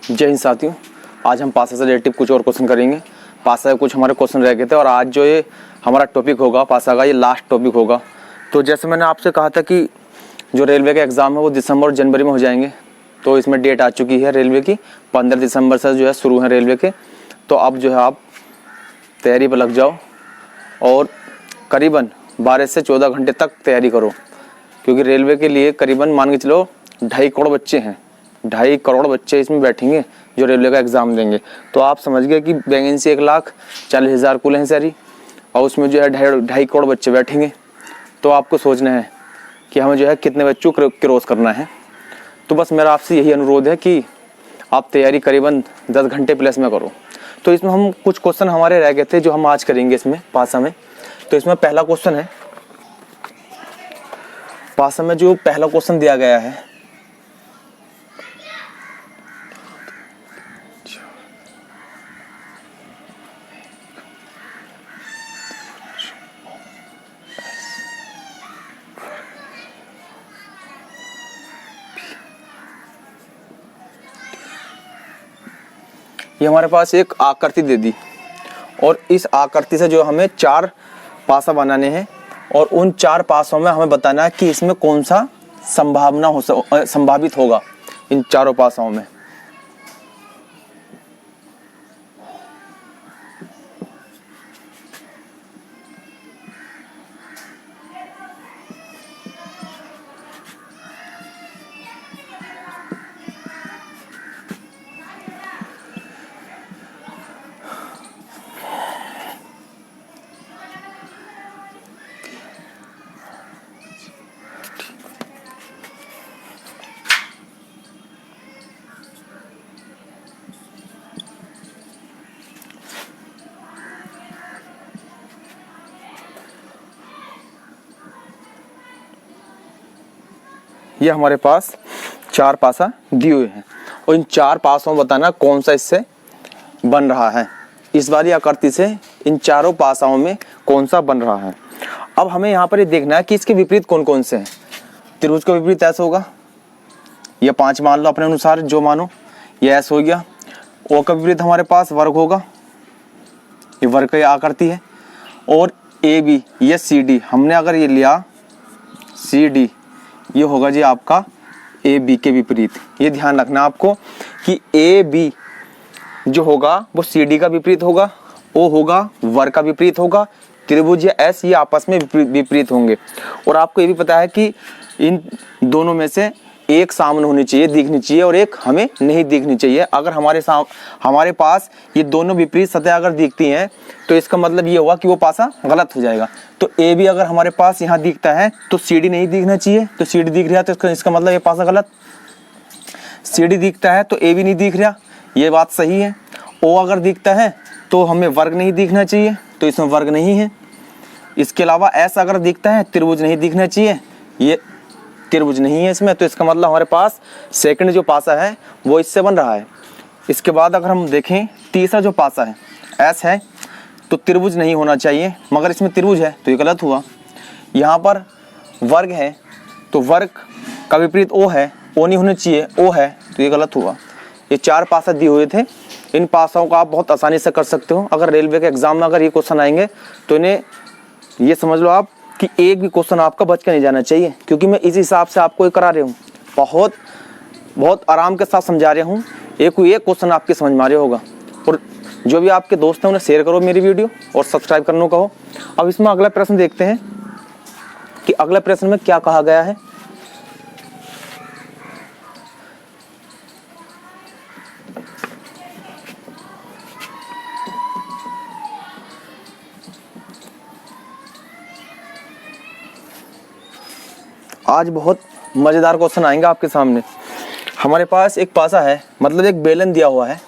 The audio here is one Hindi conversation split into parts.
जय हिंद साथियों, आज हम पासा से रिलेटिव कुछ और क्वेश्चन करेंगे। पासा के कुछ हमारे क्वेश्चन रह गए थे और आज जो ये हमारा टॉपिक होगा पासा का, ये लास्ट टॉपिक होगा। तो जैसे मैंने आपसे कहा था कि जो रेलवे के एग्ज़ाम है वो दिसंबर और जनवरी में हो जाएंगे, तो इसमें डेट आ चुकी है रेलवे की। 15 दिसंबर से जो है शुरू है रेलवे के। तो अब जो है आप तैयारी पर लग जाओ और करीबन 12 से 14 घंटे तक तैयारी करो, क्योंकि रेलवे के लिए करीबन मान के चलो 2.5 करोड़ बच्चे हैं। 2.5 करोड़ बच्चे इसमें बैठेंगे जो रेलवे का एग्ज़ाम देंगे। तो आप समझ गए कि वैकेंसी 1,40,000 कुल है सारी, और उसमें जो है 2.5 करोड़ बच्चे बैठेंगे। तो आपको सोचना है कि हमें जो है कितने बच्चों को क्रॉस करना है। तो बस मेरा आपसे यही अनुरोध है कि आप तैयारी करीबन 10 घंटे प्लस में करो। तो इसमें हम कुछ क्वेश्चन हमारे रह गए थे जो हम आज करेंगे इसमें पासा में। तो इसमें पहला क्वेश्चन है, पासा में जो पहला क्वेश्चन दिया गया है, ये हमारे पास एक आकृति दे दी और इस आकृति से जो हमें 4 पासा बनाने हैं और उन 4 पासों में हमें बताना है कि इसमें कौन सा संभावित होगा इन चारों पासाओं में। ये हमारे पास 4 पासा दिए हुए हैं और इन 4 पासों में बताना कौन सा इससे बन रहा है। इस वाली आकृति से इन चारों पासाओं में कौन सा बन रहा है। अब हमें यहाँ पर ये देखना है कि इसके विपरीत कौन कौन से हैं। त्रिभुज का विपरीत ऐसा होगा, यह 5 मान लो अपने अनुसार जो मानो, यह ऐसा हो गया। ओ का विपरीत हमारे पास वर्ग होगा, ये वर्ग की आकृति है। और ए बी या सी डी, हमने अगर ये लिया सी डी, ये होगा जी आपका ए बी के विपरीत। ये ध्यान रखना आपको कि ए बी जो होगा वो सी डी का विपरीत होगा, ओ होगा वर्ग का विपरीत होगा, त्रिभुज या एस ये आपस में विपरीत होंगे। और आपको ये भी पता है कि इन दोनों में से एक सामने होनी चाहिए, दिखनी चाहिए, और एक हमें नहीं दिखनी चाहिए। अगर हमारे पास ये दोनों विपरीत सतह अगर दिखती हैं तो इसका मतलब ये हुआ कि वो पासा गलत हो जाएगा। तो ए भी अगर हमारे पास यहाँ दिखता है तो सी डी नहीं दिखना चाहिए, तो सी डी दिख रहा है तो इसका मतलब ये पासा गलत। सी डी दिखता है तो ए भी नहीं दिख रहा, ये बात सही है। ओ अगर दिखता है तो हमें वर्ग नहीं दिखना चाहिए, तो इसमें वर्ग नहीं है। इसके अलावा एस अगर दिखता है, त्रिभुज नहीं दिखना चाहिए, ये त्रिभुज नहीं है इसमें, तो इसका मतलब हमारे पास सेकंड जो पासा है वो इससे बन रहा है। इसके बाद अगर हम देखें तीसरा जो पासा है एस है, तो त्रिभुज नहीं होना चाहिए, मगर इसमें त्रिभुज है तो ये गलत हुआ। यहाँ पर वर्ग है तो वर्ग का विपरीत ओ है, ओ नहीं होना चाहिए, ओ है तो ये गलत हुआ। ये 4 पासा दिए हुए थे, इन पासाओं का आप बहुत आसानी से कर सकते हो। अगर रेलवे के एग्जाम में अगर ये क्वेश्चन आएंगे तो इन्हें ये समझ लो आप कि एक भी क्वेश्चन आपका बच के नहीं जाना चाहिए, क्योंकि मैं इस हिसाब से आपको ये करा रहा हूँ, बहुत आराम के साथ समझा रहा हूँ। एक क्वेश्चन आपके समझ में आ रहा होगा। और जो भी आपके दोस्त हैं उन्हें शेयर करो मेरी वीडियो और सब्सक्राइब करने को कहो। अब इसमें अगला प्रश्न देखते हैं कि अगला प्रश्न में क्या कहा गया है। आज बहुत मज़ेदार क्वेश्चन आएंगे आपके सामने। हमारे पास एक पासा है, मतलब एक बेलन दिया हुआ है,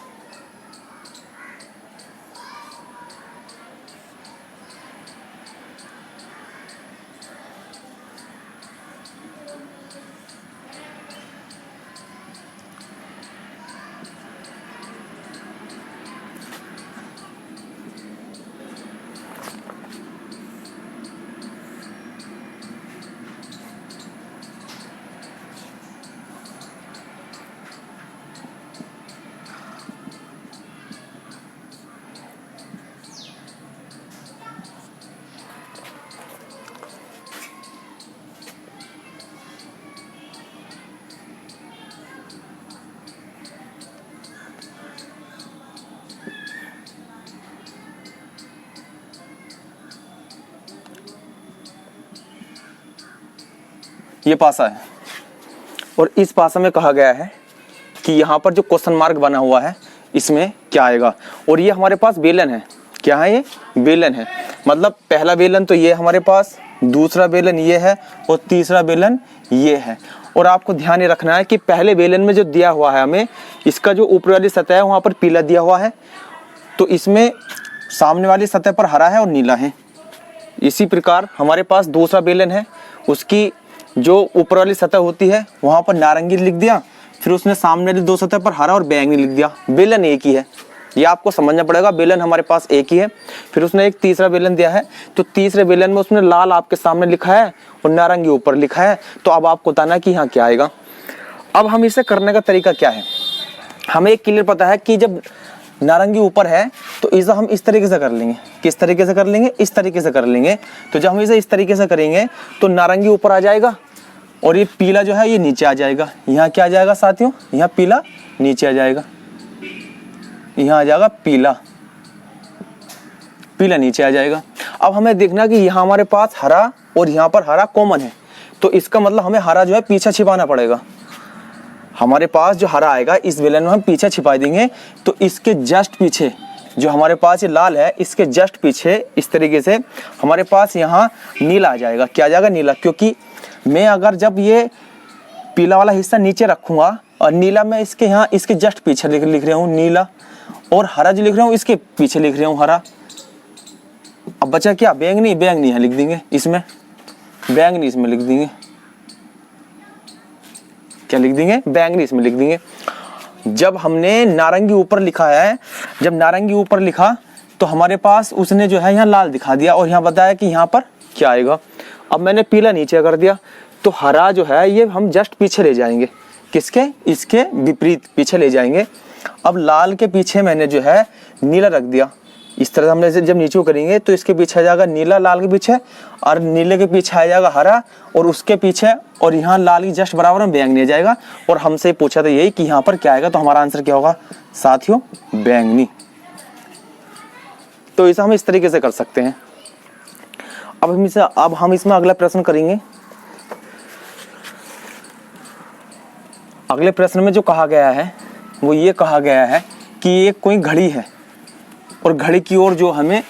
ये पासा है और इस पासा में कहा गया है कि यहाँ पर जो क्वेश्चन मार्क बना हुआ है इसमें क्या आएगा। और ये हमारे पास बेलन है, क्या है ये बेलन है, मतलब पहला बेलन तो ये हमारे पास, दूसरा बेलन ये है और तीसरा बेलन ये है। और आपको ध्यान ये रखना है कि पहले बेलन में जो दिया हुआ है हमें, इसका जो ऊपर वाली सतह है वहाँ पर पीला दिया हुआ है, तो इसमें सामने वाली सतह पर हरा है और नीला है। इसी प्रकार हमारे पास दूसरा बेलन है, उसकी जो ऊपर वाली सतह होती है वहाँ पर नारंगी लिख दिया, फिर उसने सामने वाली दो सतह पर हरा और बैंगनी लिख दिया। बेलन एक ही है, ये आपको समझना पड़ेगा, बेलन हमारे पास एक ही है। फिर उसने एक तीसरा बेलन दिया है, तो तीसरे बेलन में उसने लाल आपके सामने लिखा है और नारंगी ऊपर लिखा है। तो अब आपको बताना कि यहाँ क्या आएगा। अब हम इसे करने का तरीका क्या है, हमें एक क्लियर पता है कि जब नारंगी ऊपर है तो इसे हम इस तरीके से कर लेंगे। किस तरीके से कर लेंगे, इस तरीके से कर लेंगे। तो जब हम इसे इस तरीके से करेंगे तो नारंगी ऊपर आ जाएगा और ये पीला जो है ये नीचे आ जाएगा। यहाँ क्या आ जाएगा साथियों, यहाँ पीला नीचे आ जाएगा, यहाँ आ जाएगा पीला, पीला नीचे आ जाएगा। अब हमें देखना कि यहाँ हमारे पास हरा और यहाँ पर हरा कॉमन है, तो इसका मतलब हमें हरा जो है पीछे छिपाना पड़ेगा। हमारे पास जो हरा आएगा इस बेलन में हम पीछे छिपा देंगे, तो इसके जस्ट पीछे जो हमारे पास ये लाल है, इसके जस्ट पीछे इस तरीके से हमारे पास यहाँ नीला आ जाएगा। क्या आ जाएगा, नीला। क्योंकि मैं अगर जब ये पीला वाला हिस्सा नीचे रखूंगा और नीला मैं इसके यहाँ इसके जस्ट पीछे लिख रहा हूँ नीला, और हरा जो लिख रहा हूँ इसके पीछे लिख रहा हूँ हरा। अब बचा क्या, बैंगनी। बैंगनी यहाँ लिख देंगे, इसमें बैंगनी इसमें लिख देंगे, क्या लिख देंगे, बैंगनी इसमें लिख देंगे। जब हमने नारंगी ऊपर लिखा है, जब नारंगी ऊपर लिखा तो हमारे पास उसने जो है यहाँ लाल दिखा दिया और यहाँ बताया कि यहाँ पर क्या आएगा। अब मैंने पीला नीचे कर दिया, तो हरा जो है ये हम जस्ट पीछे ले जाएंगे, किसके, इसके विपरीत पीछे ले जाएंगे। अब लाल के पीछे मैंने जो है नीला रख दिया। इस तरह हमने जब नीचे करेंगे तो इसके पीछे आ जाएगा नीला लाल के पीछे, और नीले के पीछे आ जाएगा हरा, और उसके पीछे और यहाँ लाल की जस्ट बराबर में बैंगनी आ जाएगा। और हमसे पूछा था यही कि यहाँ पर क्या आएगा, तो हमारा आंसर क्या होगा साथियों, बैंगनी। तो इसे हम इस तरीके से कर सकते हैं। अब हम इसमें अगला प्रश्न करेंगे। अगले प्रश्न में जो कहा गया है वो ये कहा गया है कि ये कोई घड़ी है और घड़ी की ओर जो हमें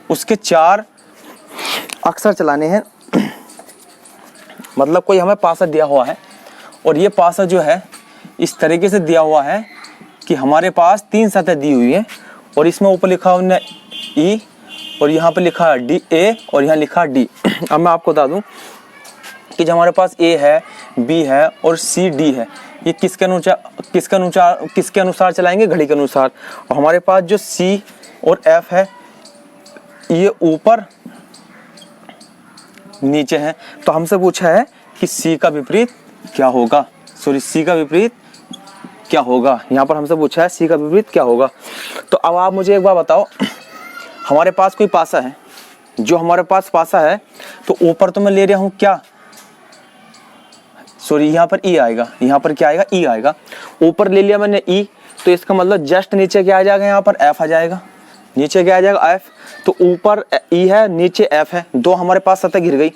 उसके 4 अक्षर चलाने हैं। मतलब कोई हमें पासा दिया हुआ है और ये पासा जो है इस तरीके से दिया हुआ है कि हमारे पास 3 सतह दी हुई है और इसमें ऊपर लिखा हुआ ई और यहाँ पे लिखा है डी ए और यहाँ लिखा डी। अब मैं आपको बता दूं कि जो हमारे पास ए है, बी है और सी डी है, ये किसके अनुसार चलाएंगे, घड़ी के अनुसार। और हमारे पास जो सी और एफ है ये ऊपर नीचे है। तो हमसे पूछा है कि सी का विपरीत क्या होगा, सी का विपरीत क्या होगा। यहाँ पर हमसे पूछा है सी का विपरीत क्या होगा। तो अब आप मुझे एक बार बताओ, हमारे पास कोई पासा है, जो हमारे पास पासा है तो ऊपर तो मैं ले रहा हूँ क्या, यहाँ पर ई आएगा, यहाँ पर क्या आएगा, ई आएगा। ऊपर ले लिया मैंने ई, तो इसका मतलब जस्ट नीचे क्या आ जाएगा, यहाँ पर एफ आ जाएगा। नीचे क्या आ जाएगा, एफ। तो ऊपर ई है, नीचे एफ है, 2 हमारे पास सतह गिर गई।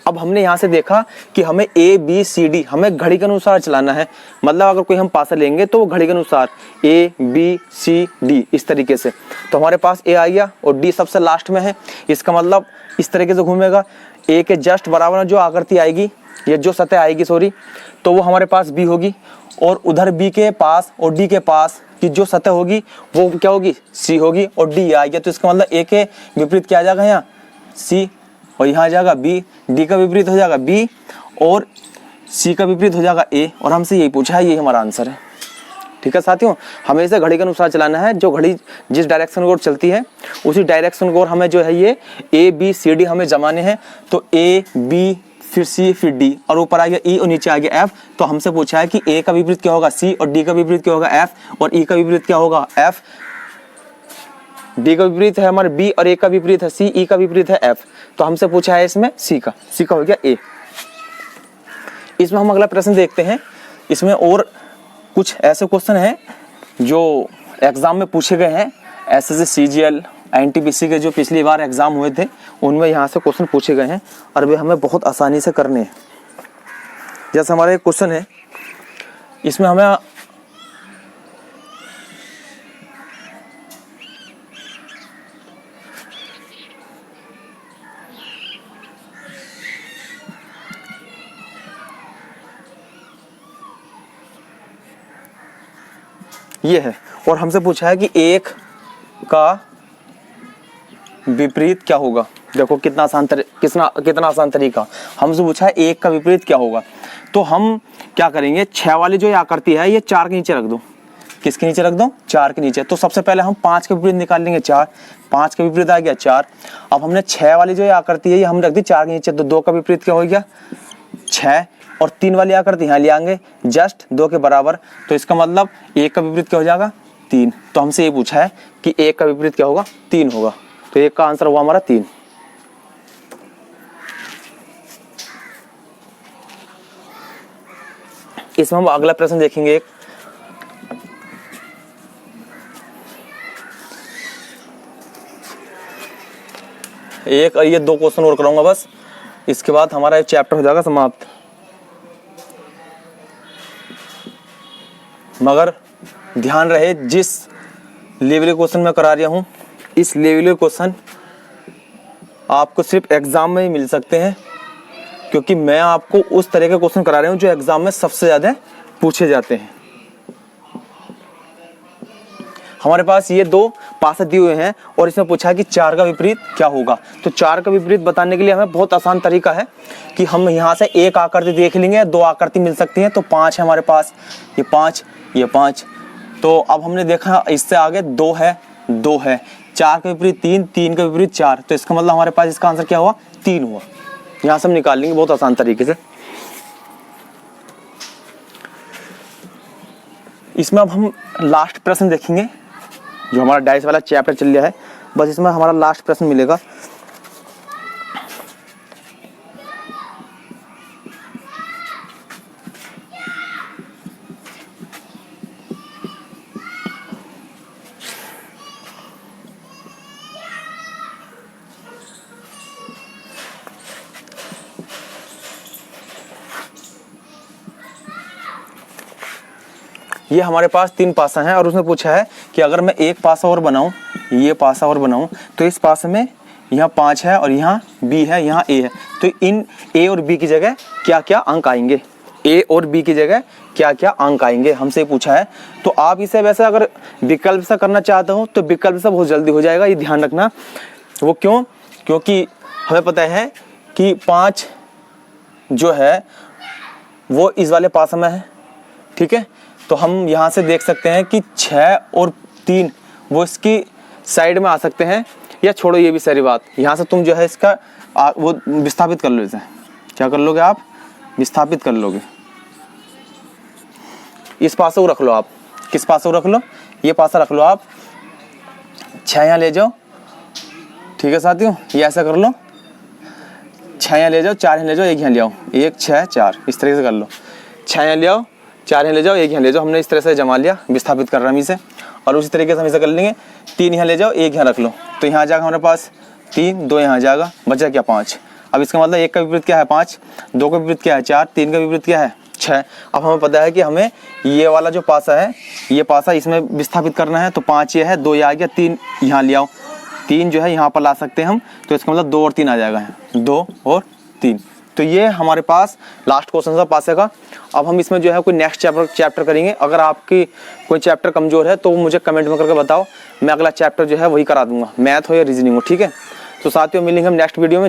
अब हमने यहाँ से देखा कि हमें ए बी सी डी हमें घड़ी के अनुसार चलाना है। मतलब अगर कोई हम पासा लेंगे तो वो घड़ी के अनुसार ए बी सी डी इस तरीके से। तो हमारे पास ए आ गया और डी सबसे लास्ट में है। इसका मतलब इस तरीके से घूमेगा, ए के जस्ट बराबर जो आकृति आएगी, ये जो सतह आएगी तो वो हमारे पास बी होगी, और उधर बी के पास और डी के पास की जो सतह होगी वो क्या होगी, सी होगी, और डी आ गया। तो इसका मतलब ए के विपरीत क्या आ जाएगा, यहाँ सी, और यहाँ आ जाएगा बी। डी का विपरीत हो जाएगा बी और सी का विपरीत हो जाएगा ए। और हमसे यही पूछा है, यही हमारा आंसर है। ठीक है साथियों, हमें इसे घड़ी के अनुसार चलाना है। जो घड़ी जिस डायरेक्शन की ओर चलती है उसी डायरेक्शन की ओर हमें जो है ये ए बी सी डी हमें जमाने हैं। तो ए बी फिर सी फिर डी, और ऊपर आ गया ई और नीचे आ गया एफ। तो हमसे पूछा है कि ए का विपरीत क्या होगा, सी, और डी का विपरीत क्या होगा, एफ, और ई का विपरीत क्या होगा, एफ। डी का विपरीत है हमारे बी और ए का विपरीत है सी, ई का विपरीत है एफ। तो हमसे पूछा है इसमें सी का हो गया ए। इसमें हम अगला प्रश्न देखते हैं। इसमें और कुछ ऐसे क्वेश्चन हैं जो एग्जाम में पूछे गए हैं। एसएससी सीजीएल एनटीपीसी के जो पिछली बार एग्जाम हुए थे उनमें यहाँ से क्वेश्चन पूछे गए हैं और वे हमें बहुत आसानी से करने हैं। जैसे हमारा एक क्वेश्चन है, इसमें हमें ये है और हमसे पूछा है कि एक का विपरीत क्या होगा। देखो कितना आसान तरीका। हमसे पूछा है एक का विपरीत क्या होगा, तो हम क्या करेंगे, 6 वाली जो आकृति है ये 4 के नीचे रख दो। किसके नीचे रख दो? 4 के नीचे। तो सबसे पहले हम 5 के विपरीत निकाल लेंगे, 4। 5 के विपरीत आ गया 4। अब हमने 6 वाली जो आकृति है ये हम रख दी 4 के नीचे, तो 2 का विपरीत क्या हो गया? 6। और 3 वाली आकृति यहाँ ले आएंगे जस्ट 2 के बराबर, तो इसका मतलब 1 का विपरीत क्या हो जाएगा? 3। तो हमसे ये पूछा है कि 1 का विपरीत क्या होगा? 3 होगा। तो 1 का आंसर हुआ हमारा 3। इसमें हम अगला प्रश्न देखेंगे। एक ये 2 क्वेश्चन और कराऊंगा बस, इसके बाद हमारा एक चैप्टर हो जाएगा समाप्त। मगर ध्यान रहे, जिस लेवल के क्वेश्चन मैं करा रहा हूँ, इस लेवल के क्वेश्चन आपको सिर्फ एग्जाम में ही मिल सकते हैं, क्योंकि मैं आपको उस तरह के क्वेश्चन करा रहा हूँ जो एग्जाम में सबसे ज़्यादा पूछे जाते हैं। हमारे पास ये 2 पासे दिए हुए हैं और इसमें पूछा है कि 4 का विपरीत क्या होगा। तो 4 का विपरीत बताने के लिए हमें बहुत आसान तरीका है कि हम यहाँ से एक आकृति देख लेंगे, 2 आकृति मिल सकती हैं। तो 5 है हमारे पास, ये 5, ये 5। तो अब हमने देखा इससे आगे 2 है, 2 है। 4 का विपरीत 3, 3 का विपरीत 4। तो इसका मतलब हमारे पास इसका आंसर क्या हुआ? 3 हुआ। यहाँ से हम निकाल लेंगे बहुत आसान तरीके से। इसमें अब हम लास्ट प्रश्न देखेंगे, जो हमारा डाइस वाला चैप्टर चल रहा है, बस इसमें हमारा लास्ट प्रश्न मिलेगा। ये हमारे पास 3 पासा हैं और उसने पूछा है कि अगर मैं एक पासा और बनाऊं, ये पासा और बनाऊं, तो इस पासे में यहाँ 5 है और यहाँ B है, यहाँ A है। तो इन A और B की जगह क्या क्या अंक आएंगे? A और B की जगह क्या क्या अंक आएंगे, हमसे पूछा है। तो आप इसे वैसे अगर विकल्प से करना चाहते हो तो विकल्प से बहुत जल्दी हो जाएगा, ये ध्यान रखना। वो क्यों? क्योंकि हमें पता है कि 5 जो है वो इस वाले पासा में है, ठीक है। तो हम यहाँ से देख सकते हैं कि 6 और 3 वो इसकी साइड में आ सकते हैं, या छोड़ो ये भी सारी बात। यहाँ से तुम जो है इसका वो विस्थापित कर लो। इसे क्या कर लोगे आप? विस्थापित कर लोगे। इस पासे को रख लो आप। किस पासे को रख लो? ये पासा रख लो आप। 6 यहाँ ले जाओ, ठीक है साथियों, ये ऐसा कर लो। 6 यहाँ ले जाओ, 4 यहाँ ले जाओ, 1 यहाँ ले आओ। 1 6 4 इस तरीके से कर लो। 6 यहाँ ले आओ, 4 यहाँ ले जाओ, 1 यहाँ ले जाओ। हमने इस तरह से जमा लिया, विस्थापित कर रहा हूँ इसे। और उसी तरीके से हम इसे कर लेंगे। 3 यहाँ ले जाओ, 1 यहाँ रख लो, तो यहाँ जाएगा हमारे पास 3, 2 यहाँ जाएगा, बचा क्या? 5। अब इसका मतलब 1 का विपरीत क्या है? 5, 2 का विपरीत क्या है? 4, 3 का विपरीत क्या है? 6। अब हमें पता है कि हमें ये वाला जो पासा है, ये पासा इसमें विस्थापित करना है। तो 5 ये है, 2 ये आ गया, 3 यहाँ ले आओ। 3 जो है यहाँ पर ला सकते हैं हम, तो इसका मतलब 2 और 3 आ जाएगा, 2 और 3। तो ये हमारे पास लास्ट क्वेश्चन था पासे का। अब हम इसमें जो है कोई नेक्स्ट चैप्टर करेंगे। अगर आपकी कोई चैप्टर कमजोर है तो मुझे कमेंट में करके बताओ, मैं अगला चैप्टर जो है वही करा दूंगा, मैथ हो या रीजनिंग हो, ठीक है। तो साथियों मिलेंगे हम नेक्स्ट वीडियो में।